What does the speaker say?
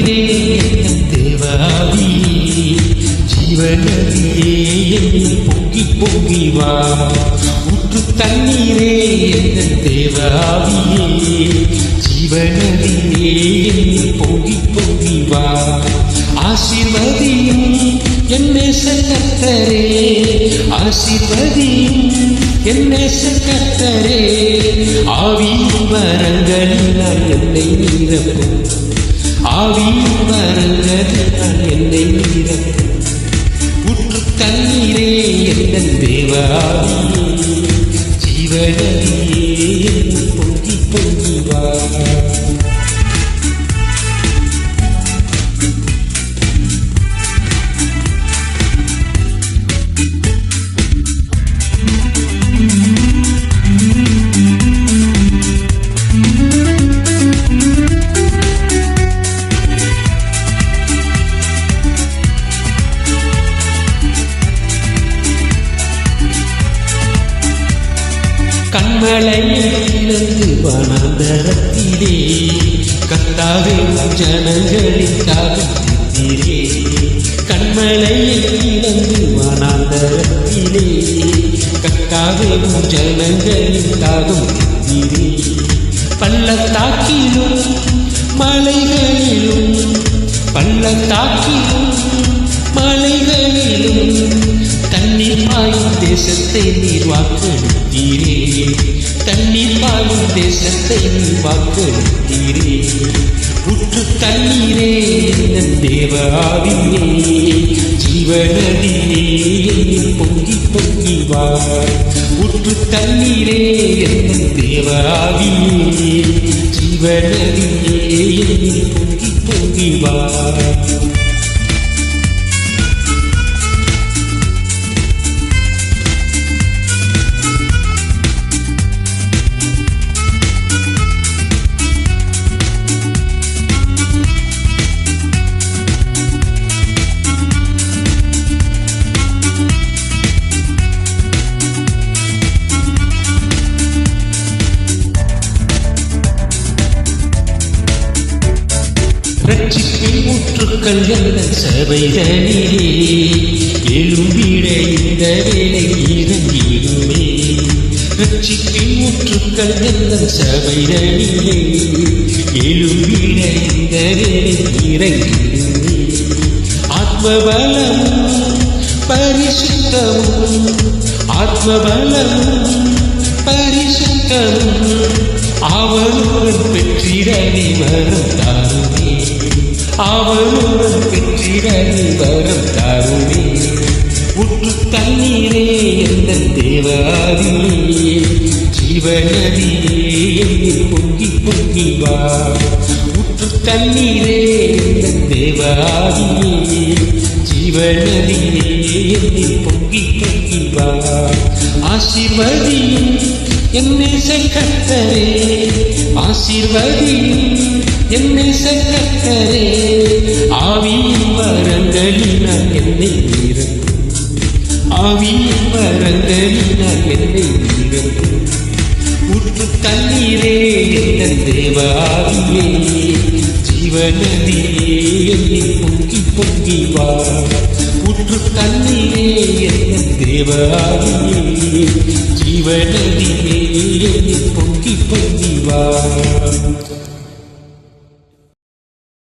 தண்ணீரே தேவாவி ஜீவநதியே என்னில் பொங்கி பொங்கி வா ஊற்று தண்ணீரே தேவாவியே ஜீவநதியே என்னில் பொங்கி பொங்கி வா ஆசீர்வதியும் என் நேசக்கர்த்தரே ஆசீர்வதியும் என் நேசக்கர்த்தரே ஆவியின் வரங்களினால் என்னை நிரப்பும் ஆவியின் வரங்களினால் என்னை நிரப்பும் ஊற்று தண்ணீரே என் தேவாவியே ஜீவநதியே பொங்கி பொங்கி வா கண்மலையிலிருந்து வனாந்தரத்திலே கர்த்தாவே ஜனங்களுக்காக தீரே கண்மலையிலிருந்து வனாந்தரத்திலே கர்த்தாவே ஜனங்களுக்காக தீரே பள்ளத்தாக்கிலும் மலைகளிலும் பள்ளத்தாக்கிலும் மலைகளிலும் தண்ணீர் பாயும் தேசத்தை நீர் வாக்களித்தீரே தண்ணீர் பாயும் தேசத்தை நீர் வாக்களித்தீரே ஊற்று தண்ணீரே என் தேவாவியே ஜீவநதியே என்னில் பொங்கி பொங்கி வா ஊற்று தண்ணீரே என் தேவாவியே ஜீவநதியே என்னில் பொங்கி பொங்கி வா ரட்சிப்பின் ஊற்றுக்கள் என்ற சபைகளிலே எழும்பிட இந்த வேலை இறங்கிடுமே ரட்சிப்பின் ஊற்றுக்கள் என்ற சபைகளிலே எழும்பிட இந்த வேலை இறங்கிடுமே ஆத்மபலமும் பரிசுத்தமும் ஆத்மபலமும் பரிசுத்தமும் அவருடன் பெற்றிடவே வரம் தாருமே அவருடன் பெற்றிடவே வரம் தாருமே ஊற்று தண்ணீரே என் தேவாவியே ஜீவநதியே என்னில் பொங்கி பொங்கி வா ஊற்று தண்ணீரே என் தேவாவியே ஜீவநதியே என்னில் பொங்கி பொங்கி வா ஆசீர்வதியும் என் நேசக்கர்த்தரே ஆசீர்வதியும் என் நேசக்கர்த்தரே ஆவியின் வரங்களினால் என்னை நிரப்பும் ஆவியின் வரங்களினால் என்னை நிரப்பும் ஊற்று தண்ணீரே என் தேவாவியே ஜீவநதியே என்னில் பொங்கி பொங்கி வா ஊற்று தண்ணீரே என் தேவாவியே ஜீவன